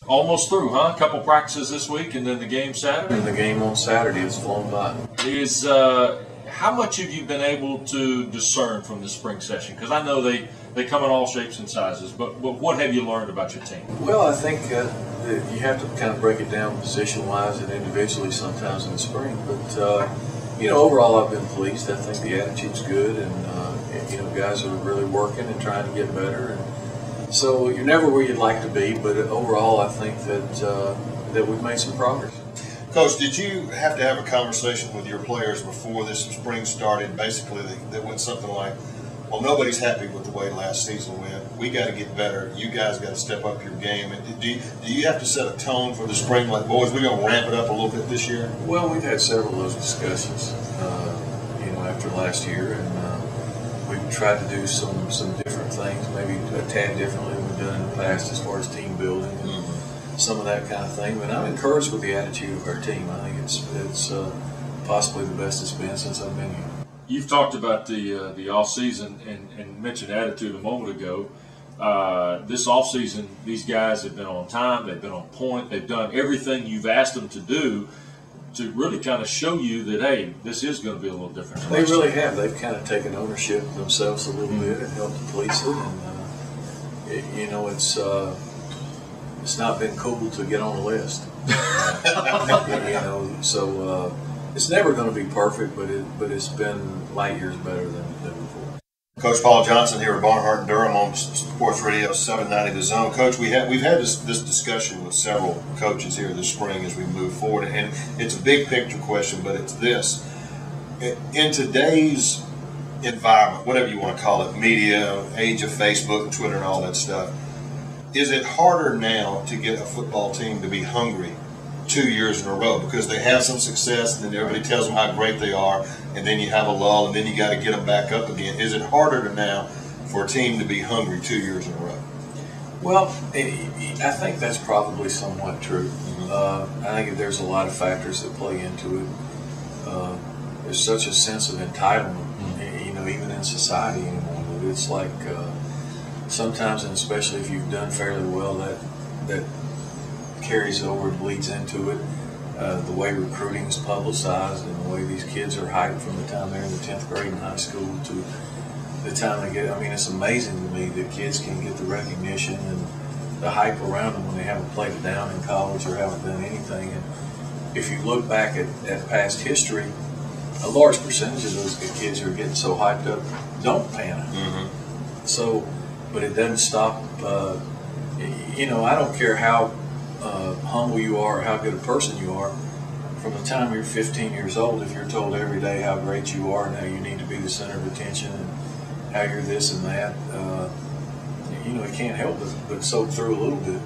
Almost through, huh? A couple practices this week and then the game Saturday? And the game on Saturday has flown by. How much have you been able to discern from the spring session? Because I know they come in all shapes and sizes, but what have you learned about your team? Well, I think that you have to kind of break it down position-wise and individually sometimes in the spring. But, overall I've been pleased. I think the attitude's good, and, guys are really working and trying to get better. And so you're never where you'd like to be, but overall I think that we've made some progress. Coach, did you have to have a conversation with your players before this spring started? Basically, that went something like, well, nobody's happy with the way last season went. We got to get better. You guys got to step up your game. And do you have to set a tone for the spring? Like, boys, we're going to ramp it up a little bit this year? Well, we've had several of those discussions, after last year. And we've tried to do some different things, maybe a tad differently than we've done in the past as far as team building. Some of that kind of thing, but I'm encouraged with the attitude of our team. I think it's possibly the best it's been since I've been here. You've talked about the off season and mentioned attitude a moment ago. This off season, these guys have been on time. They've been on point. They've done everything you've asked them to do to really kind of show you that, hey, this is going to be a little different. They really have. They've kind of taken ownership themselves a little bit and helped to police it. And it's not been cool to get on the list. So it's never going to be perfect, but it's been light years better than before. Coach Paul Johnson here at Barnhart and Durham on Sports Radio 790 The Zone. Coach, we've had this discussion with several coaches here this spring as we move forward, and it's a big picture question, but it's this. In today's environment, whatever you want to call it, media, age of Facebook and Twitter and all that stuff, is it harder now to get a football team to be hungry 2 years in a row because they have some success and then everybody tells them how great they are, and then you have a lull and then you got to get them back up again? Is it harder now for a team to be hungry 2 years in a row? Well, I think that's probably somewhat true. I think there's a lot of factors that play into it. There's such a sense of entitlement, even in society anymore. It's like sometimes, and especially if you've done fairly well, that carries over and bleeds into it. The way recruiting is publicized and the way these kids are hyped from the time they're in the 10th grade in high school to the time they get, it's amazing to me that kids can get the recognition and the hype around them when they haven't played it down in college or haven't done anything. And if you look back at past history, a large percentage of those kids who are getting so hyped up don't pan out. So, but it doesn't stop. I don't care how humble you are or how good a person you are. From the time you're 15 years old, if you're told every day how great you are and how you need to be the center of attention and how you're this and that, you can't help but soak through a little bit.